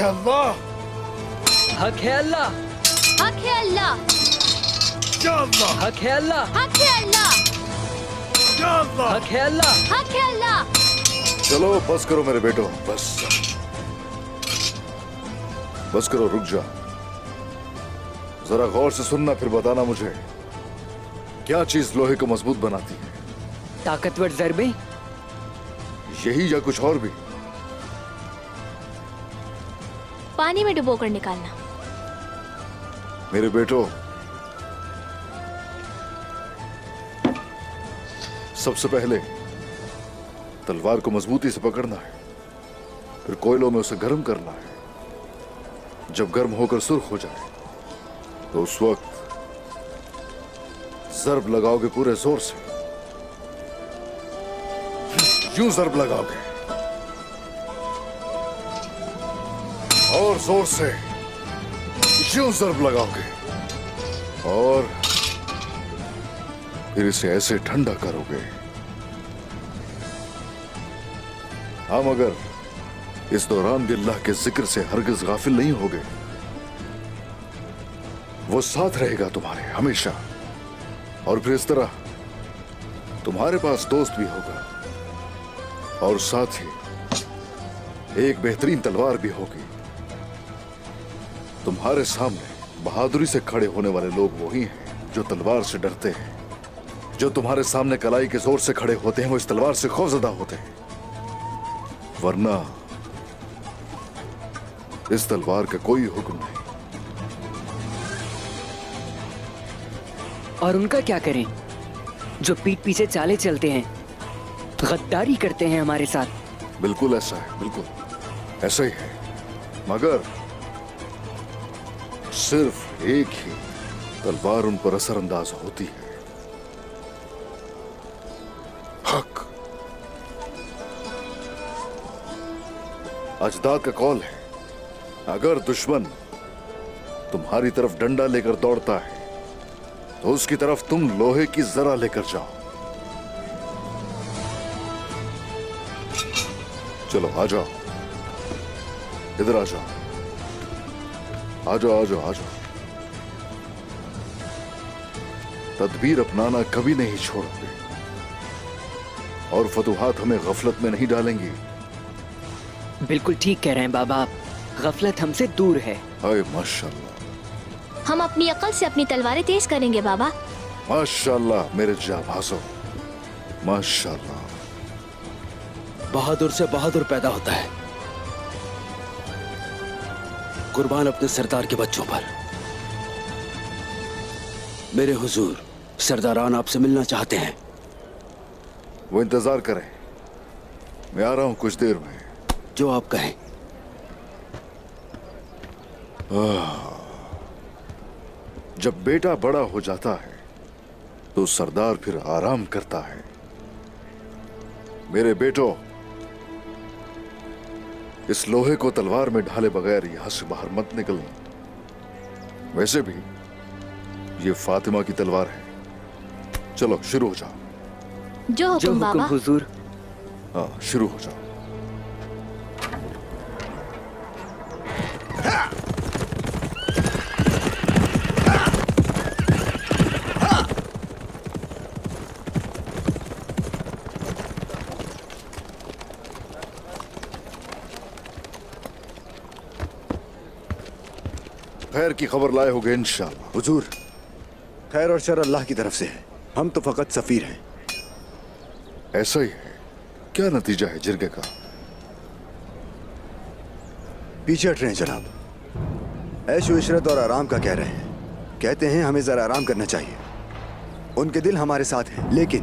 है अल्लाह, हक है अल्लाह, हक है अल्लाह, या अल्लाह, हक है अल्लाह, हक है अल्लाह, या अल्लाह। हक है अल्लाह। हक है अल्लाह। चलो बस करो मेरे बेटो, बस करो, रुक जा। जरा गौर से सुनना, फिर बताना मुझे क्या चीज लोहे को मजबूत बनाती है। ताकतवर ज़रबे, यही या कुछ और भी? पानी में डुबोकर निकालना। मेरे बेटो, सबसे पहले तलवार को मजबूती से पकड़ना है, फिर कोयलों में उसे गर्म करना है। जब गर्म होकर सुर्ख हो जाए तो उस वक्त ज़र्ब लगाओगे पूरे जोर से। यूं ज़र्ब लगाओगे और जोर से यूं ज़र्ब लगाओगे और फिर इसे ऐसे ठंडा करोगे। हाँ, मगर इस दौरान भी अल्लाह के जिक्र से हरगिज गाफिल नहीं होगे। वो साथ रहेगा तुम्हारे हमेशा, और फिर इस तरह तुम्हारे पास दोस्त भी होगा और साथ ही एक बेहतरीन तलवार भी होगी। तुम्हारे सामने बहादुरी से खड़े होने वाले लोग वही हैं जो तलवार से डरते हैं। जो तुम्हारे सामने कलाई के जोर से खड़े होते हैं वो इस तलवार से खौफजदा होते हैं, वरना इस तलवार का कोई हुक्म नहीं। और उनका क्या करें जो पीठ पीछे चाले चलते हैं, गद्दारी करते हैं हमारे साथ? बिल्कुल ऐसा है, बिल्कुल ऐसा ही है, मगर सिर्फ एक ही तलवार उन पर असरअंदाज होती है, हक। अजदाद का कौल है, अगर दुश्मन तुम्हारी तरफ डंडा लेकर दौड़ता है तो उसकी तरफ तुम लोहे की जरा लेकर जाओ। चलो आ जाओ, इधर आ जाओ, आ जाओ, आ जाओ, आ जाओ। तदबीर अपनाना कभी नहीं छोड़ोगे और फतुहात हमें गफलत में नहीं डालेंगी। बिल्कुल ठीक कह रहे हैं बाबा आप, गफलत हमसे दूर है। हाय माशाल्लाह, हम अपनी अकल से अपनी तलवारें तेज करेंगे बाबा। माशाल्लाह मेरे जाबाजों, माशाल्लाह। बहादुर से बहादुर पैदा होता है, कुर्बान अपने सरदार के बच्चों पर। मेरे हुजूर, सरदारान आपसे मिलना चाहते हैं। वो इंतजार करें, मैं आ रहा हूं कुछ देर में। जो आप कहें। जब बेटा बड़ा हो जाता है तो सरदार फिर आराम करता है। मेरे बेटो, इस लोहे को तलवार में ढाले बगैर यहां से बाहर मत निकलना। वैसे भी ये फातिमा की तलवार है। चलो शुरू हो जाओ। जो जो हुक्म हुक्म बाबा। हुजूर। हाँ, शुरू हो जाओ। खैर की खबर लाए होगे इंशाअल्लाह। हुजूर, खैर और शर अल्लाह की तरफ से है, हम तो फकत सफीर हैं। ऐसा ही है, क्या नतीजा है जिरगे का? पीछे हट रहे हैं जनाब। ऐशो इशरत और आराम का कह रहे हैं। कहते हैं हमें जरा आराम करना चाहिए। उनके दिल हमारे साथ हैं, लेकिन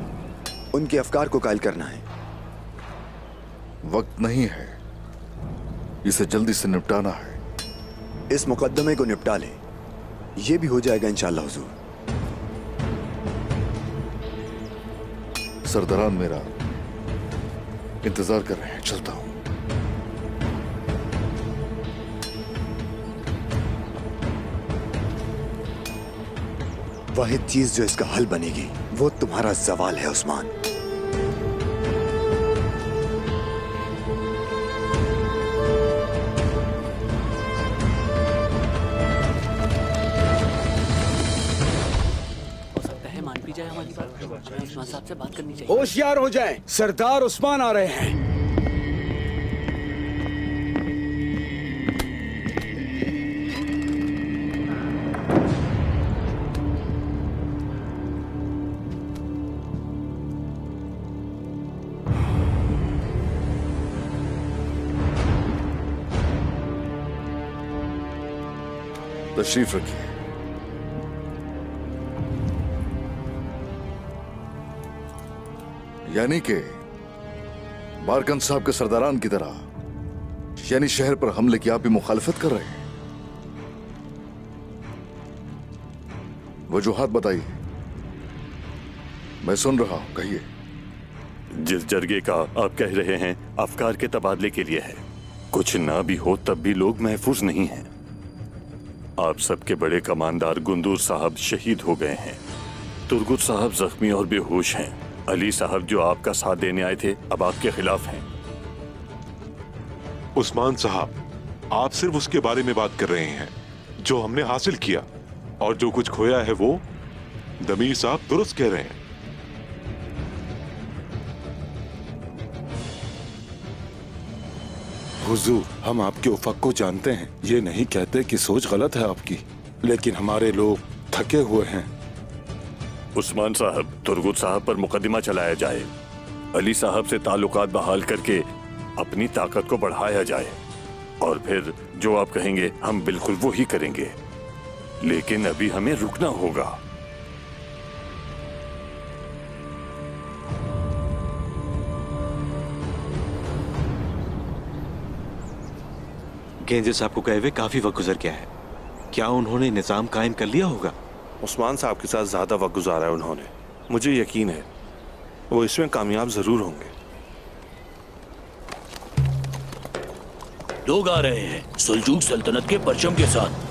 उनके अफकार को कायल करना है। वक्त नहीं है, इसे जल्दी से निपटाना है। इस मुकद्दमे को निपटा लें, यह भी हो जाएगा इंशाअल्लाह हुजूर। सरदारान मेरा इंतजार कर रहे हैं, चलता हूं। वाहिद चीज जो इसका हल बनेगी वो तुम्हारा जवाल है उस्मान। होशियार हो जाएं, सरदार उस्मान आ रहे हैं। तशरीफ रखिए। यानी कि बारकन साहब के सरदारान की तरह यानी शहर पर हमले की आप भी मुखालफत कर रहे हैं। वजूहात बताइए, मैं सुन रहा हूं, कहिए। जिस जरगे का आप कह रहे हैं अफकार के तबादले के लिए है, कुछ ना भी हो तब भी लोग महफूज नहीं हैं। आप सबके बड़े कमांडर गुंदूर साहब शहीद हो गए हैं, तुर्गुत साहब जख्मी और बेहोश हैं, अली साहब जो आपका साथ देने आए थे अब आपके खिलाफ हैं। उस्मान साहब, आप सिर्फ उसके बारे में बात कर रहे हैं जो हमने हासिल किया, और जो कुछ खोया है वो दमीर साहब दुरुस्त कह रहे हैं। हुजूर, हम आपके उफक को जानते हैं, ये नहीं कहते कि सोच गलत है आपकी, लेकिन हमारे लोग थके हुए हैं। उस्मान साहब, तुर्गुत साहब पर मुकदमा चलाया जाए, अली साहब से ताल्लुकात बहाल करके अपनी ताकत को बढ़ाया जाए, और फिर जो आप कहेंगे हम बिल्कुल वो ही करेंगे, लेकिन अभी हमें रुकना होगा। गेंजे साहब को कहे हुए काफी वक्त गुजर गया है, क्या उन्होंने निजाम कायम कर लिया होगा? उस्मान साहब के साथ ज्यादा वक्त गुजारा है उन्होंने, मुझे यकीन है वो इसमें कामयाब जरूर होंगे। लोग आ रहे हैं सुल्जूक सल्तनत के परचम के साथ।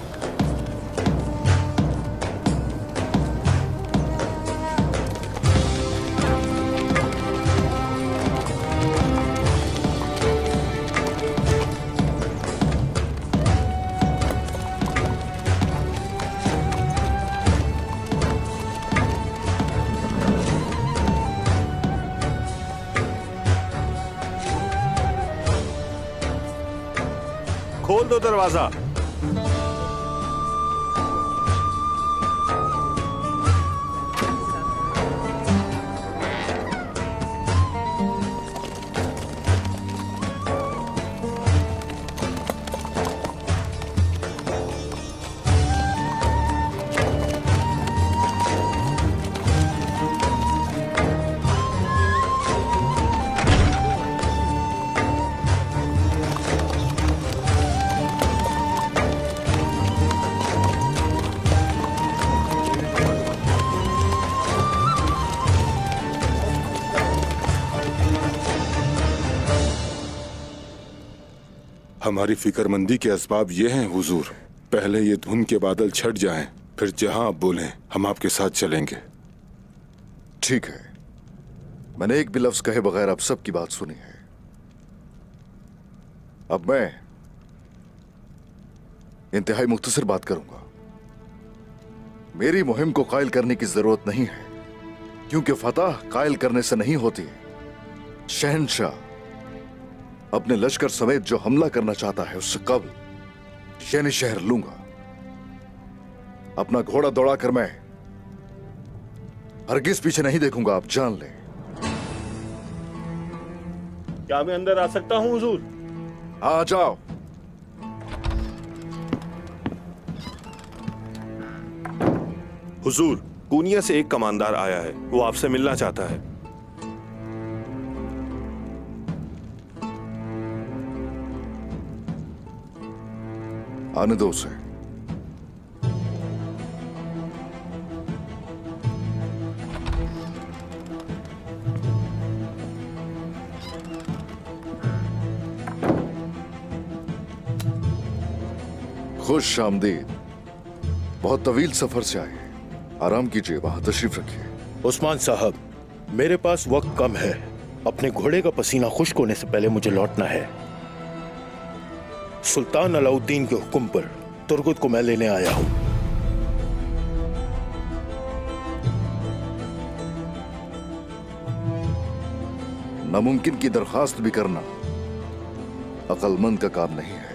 खोल दो दरवाजा। हमारी फिक्रमंदी के असबाब ये हैं हुजूर, पहले ये धुंध के बादल छट जाएं, फिर जहां आप बोलें हम आपके साथ चलेंगे। ठीक है, मैंने एक भी लफ्ज कहे बगैर आप सबकी बात सुनी है। अब मैं इंतहाई मुख्तसर बात करूंगा। मेरी मुहिम को कायल करने की जरूरत नहीं है, क्योंकि फतह कायल करने से नहीं होती। शहनशाह अपने लश्कर समेत जो हमला करना चाहता है उससे कब्ल यानी शहर लूंगा। अपना घोड़ा दौड़ाकर मैं हरगिज पीछे नहीं देखूंगा, आप जान लें। क्या मैं अंदर आ सकता हूं हुजूर? आ जाओ। हुजूर, कूनिया से एक कमांडर आया है, वो आपसे मिलना चाहता है। आने दो उसे। खुश आमदीद। बहुत तवील सफर से आए हैं, आराम कीजिए, वहां तशरीफ रखिए। उस्मान साहब, मेरे पास वक्त कम है, अपने घोड़े का पसीना खुश्क होने से पहले मुझे लौटना है। सुल्तान अलाउद्दीन के हुक्म पर तुर्गुत को मैं लेने आया हूं। नामुमकिन की दरखास्त भी करना अक्लमंद का काम नहीं है।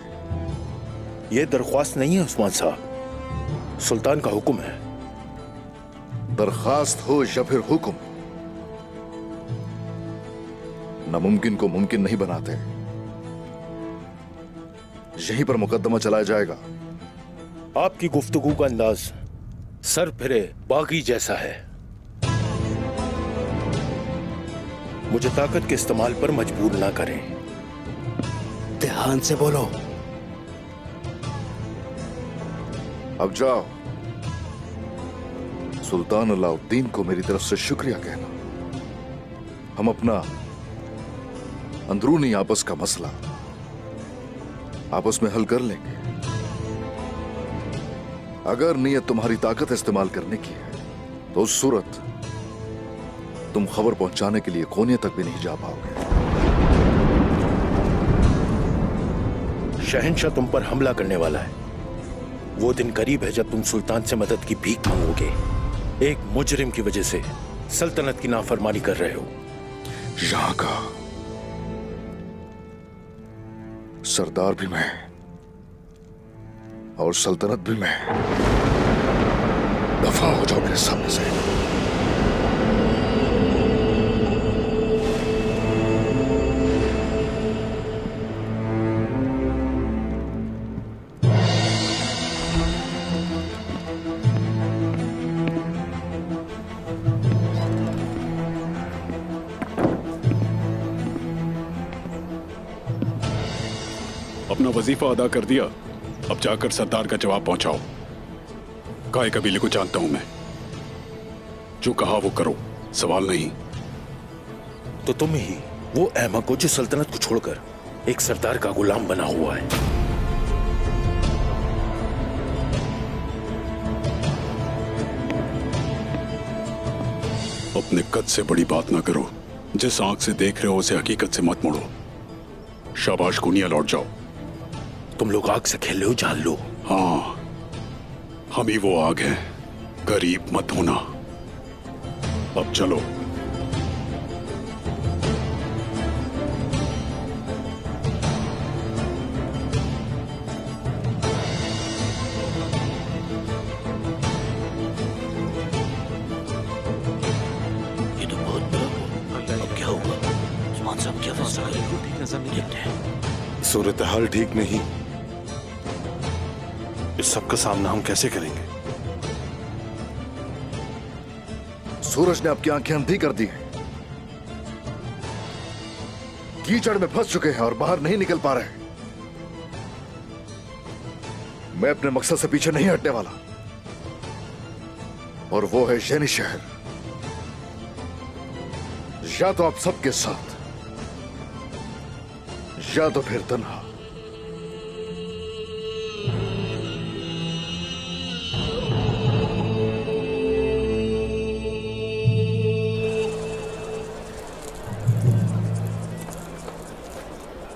ये दरख्वास्त नहीं है उस्मान साहब, सुल्तान का हुक्म है। दरखास्त हो या फिर हुक्म, नामुमकिन को मुमकिन नहीं बनाते। यहीं पर मुकदमा चलाया जाएगा। आपकी गुफ्तगू का अंदाज सर फिरे बागी जैसा है। मुझे ताकत के इस्तेमाल पर मजबूर ना करें। ध्यान से बोलो। अब जाओ, सुल्तान अलाउद्दीन को मेरी तरफ से शुक्रिया कहना। हम अपना अंदरूनी आपस का मसला आपस में हल कर लेंगे। अगर नीयत तुम्हारी ताकत इस्तेमाल करने की है तो उस सूरत तुम खबर पहुंचाने के लिए कोने तक भी नहीं जा पाओगे। शहंशाह तुम पर हमला करने वाला है। वो दिन करीब है जब तुम सुल्तान से मदद की भीख मांगोगे। एक मुजरिम की वजह से सल्तनत की नाफरमानी कर रहे हो। यहां का सरदार भी मैं और सल्तनत भी मैं। दफा हो जाओ मेरे सामने से। अपना वजीफा अदा कर दिया, अब जाकर सरदार का जवाब पहुंचाओ। काय कबीले को जानता हूं मैं, जो कहा वो करो, सवाल नहीं। तो तुम ही वो अहमक हो जो सल्तनत को छोड़कर एक सरदार का गुलाम बना हुआ है। अपने कद से बड़ी बात ना करो। जिस आंख से देख रहे हो उसे हकीकत से मत मोड़ो। शाबाश कुनिया, लौट जाओ। तुम लोग आग से खेल रहे हो, जान लो। हाँ, हम ही वो आग हैं, गरीब मत होना। अब चलो। ये तो बहुत बुरा हुआ। अब क्या होगा? उस्मान साहब क्या फैसला करेंगे? सूरत हाल ठीक नहीं। इस सब का सामना हम कैसे करेंगे? सूरज ने आपकी आंखें अंधी कर दी हैं। कीचड़ में फंस चुके हैं और बाहर नहीं निकल पा रहे। मैं अपने मकसद से पीछे नहीं हटने वाला, और वो है यनी शहर। या तो आप सबके साथ, या तो फिर तन्हा।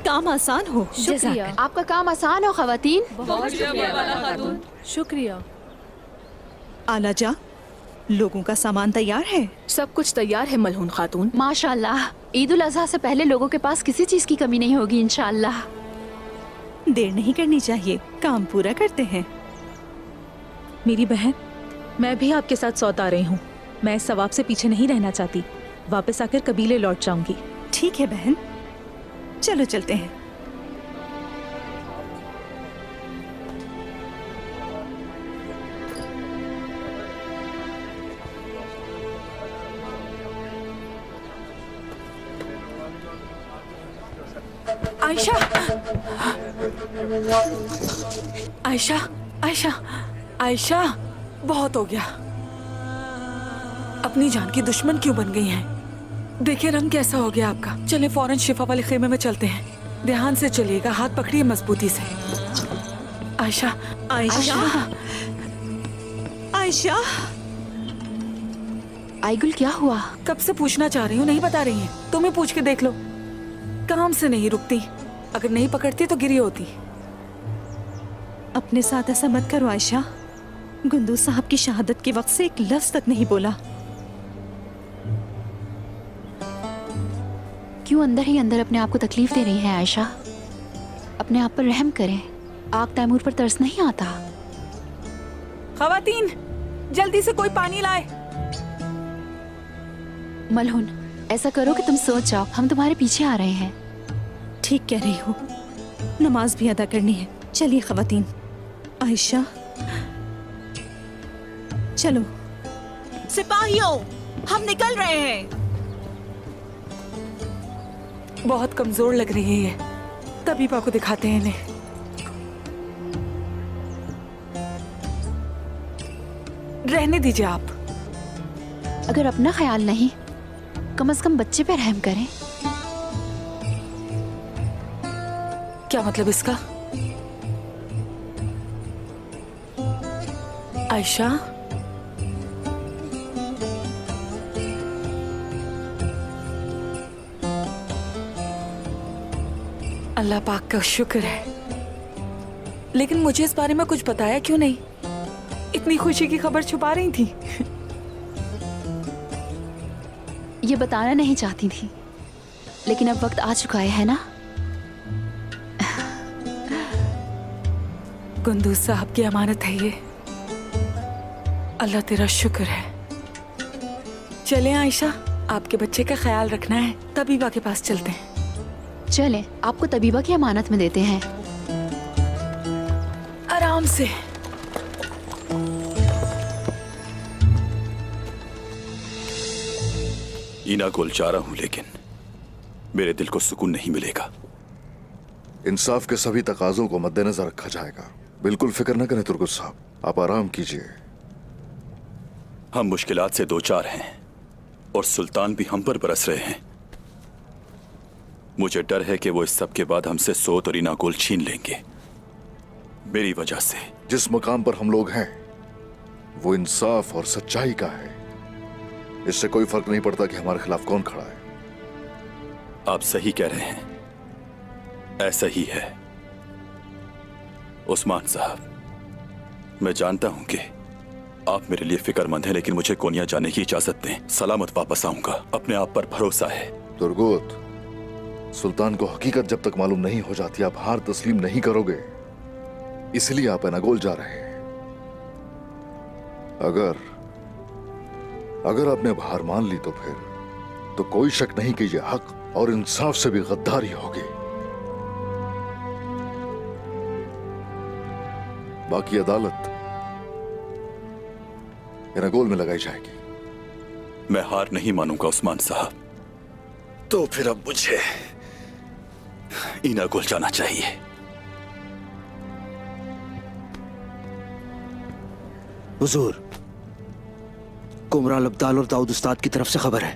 काम आसान हो। शुक्रिया। आपका काम आसान हो खवातीन। बहुत शुक्रिया वाला खातून। शुक्रिया। आलाजा, लोगों का सामान तैयार है? सब कुछ तैयार है मलहून खातून। माशाल्लाह, ईद उल अज़हा से पहले लोगों के पास किसी चीज की कमी नहीं होगी इंशाअल्लाह। देर नहीं करनी चाहिए, काम पूरा करते हैं। मेरी बहन, मैं भी आपके साथ सौत आ रही हूँ। मैं इस सवाब से पीछे नहीं रहना चाहती। वापस आकर कबीले लौट जाऊंगी। ठीक है बहन, चलो चलते हैं। आयशा, आयशा, आयशा, आयशा, बहुत हो गया। अपनी जान की दुश्मन क्यों बन गई हैं? देखिए रंग कैसा हो गया आपका। चले फौरन शिफा वाले खेमे में चलते हैं। ध्यान से चलिएगा, हाथ पकड़िए मजबूती से। आयशा, आयशा, आयशा, आईगुल क्या हुआ? कब से पूछना चाह रही हूँ, नहीं बता रही है। तुम्हें पूछ के देख लो। काम से नहीं रुकती, अगर नहीं पकड़ती तो गिरी होती। अपने साथ ऐसा मत करो आयशा। गुंदू साहब की शहादत के वक्त से एक लफ्ज तक नहीं बोला। क्यों अंदर ही अंदर अपने आप को तकलीफ दे रही हैं आयशा? अपने आप पर रहम करें। आग तैमूर पर तरस नहीं आता। खवातीन, जल्दी से कोई पानी लाए। मलहुन, ऐसा करो कि तुम सोच जाओ, हम तुम्हारे पीछे आ रहे हैं। ठीक कह रही हो, नमाज भी अदा करनी है। चलिए खवातीन। आयशा, चलो। सिपाहियों, हम निकल रहे हैं। बहुत कमजोर लग रही है ये, तबीबा को दिखाते हैं इन्हें। रहने दीजिए आप। अगर अपना ख्याल नहीं, कम से कम बच्चे पे रहम करें। क्या मतलब इसका? आयशा, अल्लाह पाक का शुक्र है, लेकिन मुझे इस बारे में कुछ बताया क्यों नहीं? इतनी खुशी की खबर छुपा रही थी। ये बताना नहीं चाहती थी, लेकिन अब वक्त आ चुका है ना? गुंदूज साहब की अमानत है ये। अल्लाह तेरा शुक्र है। चलें आयशा, आपके बच्चे का ख्याल रखना है। तबीबा के पास चलते हैं। चलें, आपको तबीबा की अमानत में देते हैं। आराम से। ईना गोल चाह रहा हूं, लेकिन मेरे दिल को सुकून नहीं मिलेगा। इंसाफ के सभी तकाजों को मद्देनजर रखा जाएगा। बिल्कुल फिक्र न करें तुर्गुत साहब, आप आराम कीजिए। हम मुश्किलात से दो चार हैं और सुल्तान भी हम पर बरस रहे हैं। मुझे डर है कि वो इस सब के बाद हमसे सोत और इनाकोल छीन लेंगे, मेरी वजह से। जिस मकाम पर हम लोग हैं वो इंसाफ और सच्चाई का है। इससे कोई फर्क नहीं पड़ता कि हमारे खिलाफ कौन खड़ा है। आप सही कह रहे हैं, ऐसा ही है। उस्मान साहब, मैं जानता हूं कि आप मेरे लिए फिक्रमंद हैं, लेकिन मुझे कोनिया जाने की इजाजत दें। सलामत वापस आऊंगा, अपने आप पर भरोसा है। तुर्गुत, सुल्तान को हकीकत जब तक मालूम नहीं हो जाती आप हार तस्लीम नहीं करोगे, इसलिए आप एनागोल जा रहे हैं। अगर आपने अब हार मान ली तो कोई शक नहीं कि यह हक और इंसाफ से भी गद्दारी होगी। बाकी अदालत एनागोल में लगाई जाएगी। मैं हार नहीं मानूंगा उस्मान साहब। तो फिर अब मुझे इनागोल जाना चाहिए। हुजूर, कुमरान अब्दाल और दाऊद उस्ताद की तरफ से खबर है।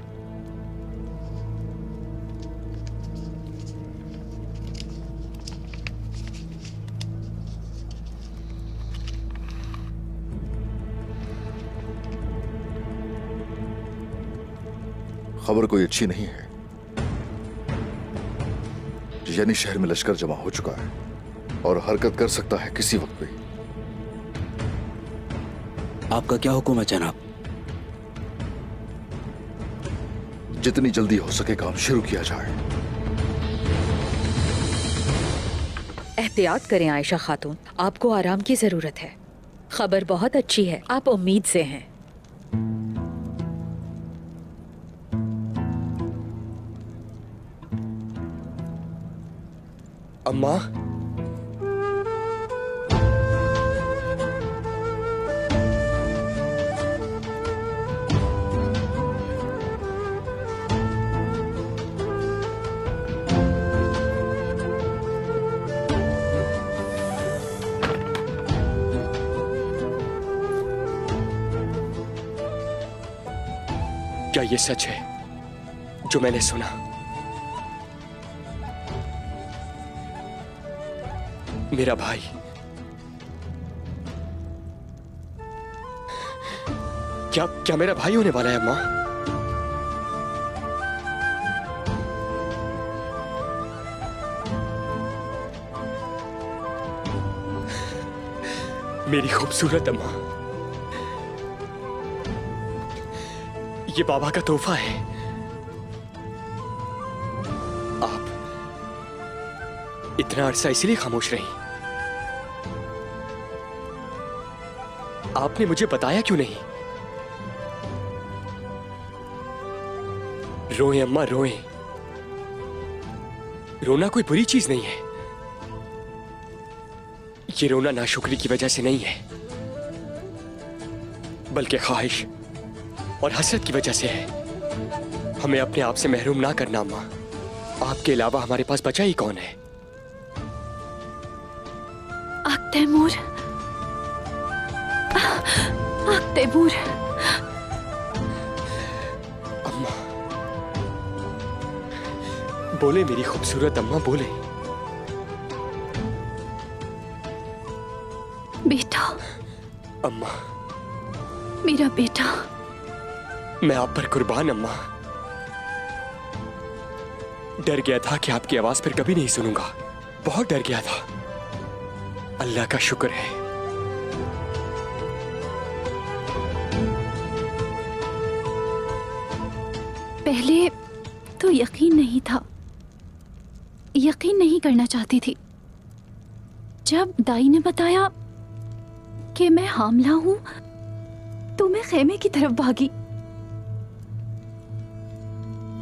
खबर कोई अच्छी नहीं है। यानी शहर में लश्कर जमा हो चुका है और हरकत कर सकता है किसी वक्त भी। आपका क्या हुक्म है जनाब? जितनी जल्दी हो सके काम शुरू किया जाए। एहतियात करें आयशा खातून, आपको आराम की जरूरत है। खबर बहुत अच्छी है, आप उम्मीद से हैं। अम्मा, क्या ये सच है जो मैंने सुना? मेरा भाई क्या मेरा भाई होने वाला है अम्मा? मेरी खूबसूरत अम्मा, ये बाबा का तोहफा है। इतना अरसा इसलिए खामोश रही? आपने मुझे बताया क्यों नहीं? रोएं अम्मा रोएं। रोना कोई बुरी चीज नहीं है। ये रोना नाशुक्री की वजह से नहीं है, बल्कि ख्वाहिश और हसरत की वजह से है। हमें अपने आप से महरूम ना करना अम्मा। आपके अलावा हमारे पास बचा ही कौन है? आक तैमूर, आक तैमूर। अम्मा बोले, मेरी खूबसूरत अम्मा बोले। बेटा। अम्मा। मेरा बेटा। मैं आप पर कुर्बान अम्मा। डर गया था कि आपकी आवाज फिर कभी नहीं सुनूंगा। बहुत डर गया था। अल्लाह का शुक्र है। पहले तो यकीन नहीं था, यकीन नहीं करना चाहती थी। जब दाई ने बताया कि मैं हामला हूं तो मैं खेमे की तरफ भागी।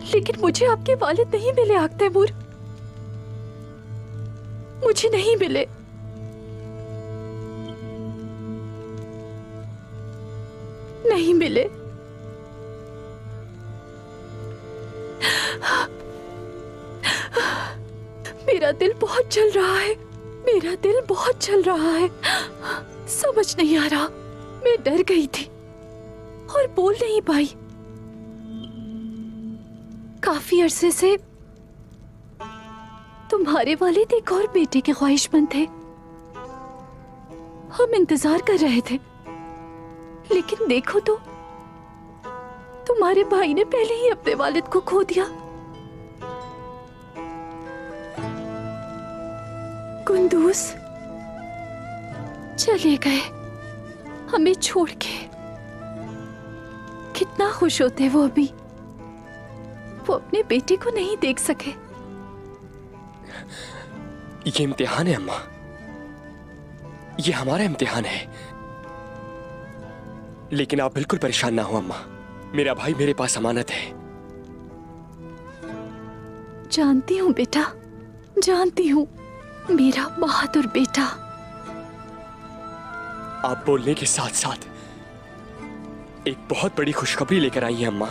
लेकिन मुझे आपके वालिद नहीं मिले आक तैमूर, मुझे नहीं मिले। नहीं मिले। मेरा दिल बहुत चल रहा है, मेरा दिल बहुत चल रहा है। समझ नहीं आ रहा। मैं डर गई थी और बोल नहीं पाई। काफी अरसे से तुम्हारे वालिद एक और बेटे के ख्वाहिशमंद थे। हम इंतजार कर रहे थे, लेकिन देखो तो तुम्हारे भाई ने पहले ही अपने वालिद को खो दिया। कुंदूस चले गए हमें छोड़ के। कितना खुश होते वो अभी। वो अपने बेटे को नहीं देख सके। ये इम्तिहान है अम्मा, ये हमारा इम्तिहान है। लेकिन आप बिल्कुल परेशान ना हो अम्मा। मेरा भाई मेरे पास अमानत है। जानती हूँ बेटा, जानती हूँ। मेरा बहादुर बेटा। आप बोलने के साथ साथ एक बहुत बड़ी खुशखबरी लेकर आई हैं अम्मा।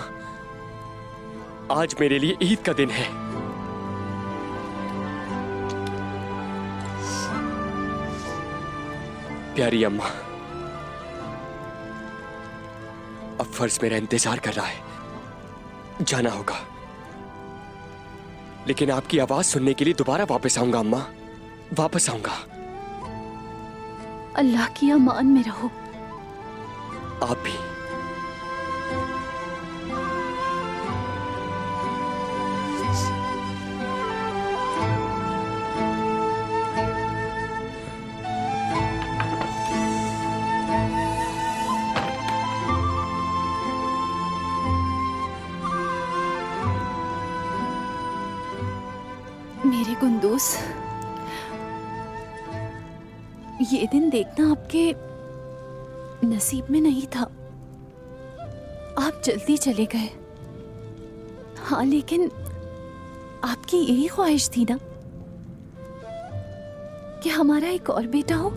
आज मेरे लिए ईद का दिन है। प्यारी अम्मा, अब फर्ज मेरा इंतजार कर रहा है। जाना होगा, लेकिन आपकी आवाज सुनने के लिए दोबारा वापस आऊंगा अम्मा, वापस आऊंगा। अल्लाह की अमान में रहो। आप भी। मेरे कुंदूस, ये दिन देखना आपके नसीब में नहीं था। आप जल्दी चले गए। हाँ, लेकिन आपकी यही ख्वाहिश थी ना कि हमारा एक और बेटा हो।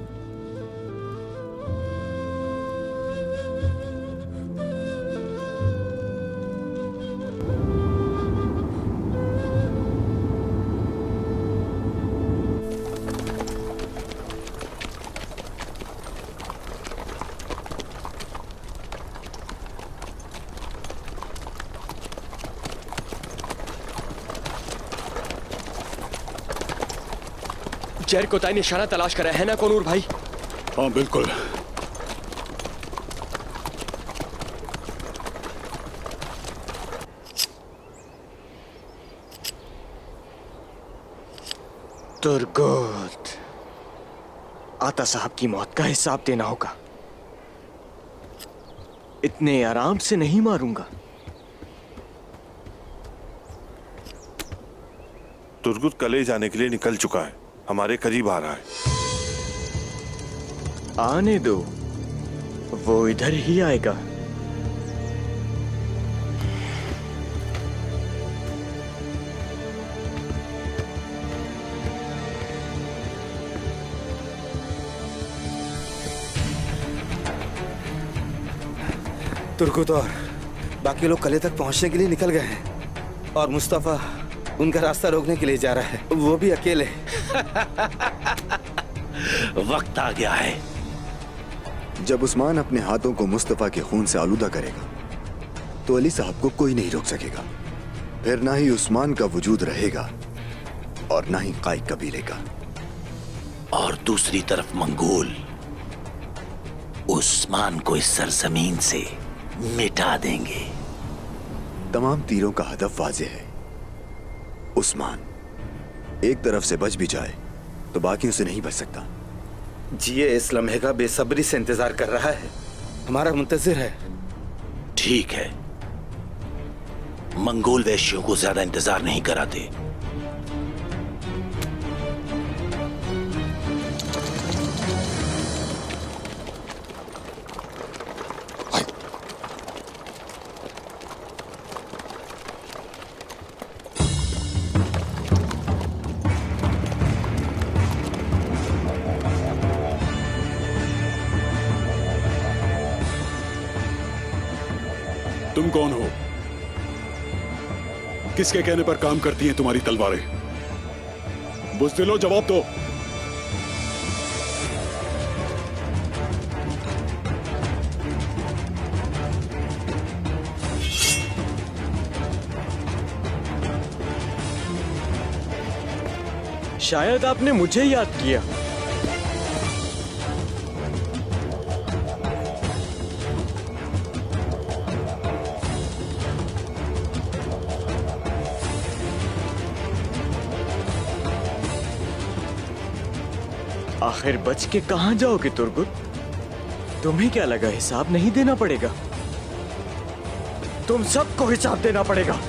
जहर को ताई निशाना तलाश करा है ना कोनूर भाई? हाँ बिल्कुल। तुर्गुत, आता साहब की मौत का हिसाब देना होगा। इतने आराम से नहीं मारूंगा। तुर्गुत कले जाने के लिए निकल चुका है। हमारे करीब आ रहा है। आने दो, वो इधर ही आएगा। तुर्कुत और बाकी लोग किले तक पहुंचने के लिए निकल गए हैं और मुस्तफा उनका रास्ता रोकने के लिए जा रहा है, वो भी अकेले। वक्त आ गया है। जब उस्मान अपने हाथों को मुस्तफा के खून से आलूदा करेगा तो अली साहब को कोई नहीं रोक सकेगा। फिर ना ही उस्मान का वजूद रहेगा और ना ही काई कबीले का। और दूसरी तरफ मंगोल उस्मान को इस सरजमीन से मिटा देंगे। तमाम तीरों का हदफ वाज़ेह है। उस्मान एक तरफ से बच भी जाए तो बाकियों से नहीं बच सकता। जिए इस लम्हे का बेसब्री से इंतजार कर रहा है, हमारा मुंतजिर है। ठीक है, मंगोल वैश्यों को ज्यादा इंतजार नहीं कराते। तुम कौन हो? किसके कहने पर काम करती हैं तुम्हारी तलवारें? बुज़दिलो, जवाब दो। शायद आपने मुझे याद किया। आखिर बच के कहां जाओगे तुर्गुत? तुम्हें क्या लगा हिसाब नहीं देना पड़ेगा? तुम सबको हिसाब देना पड़ेगा।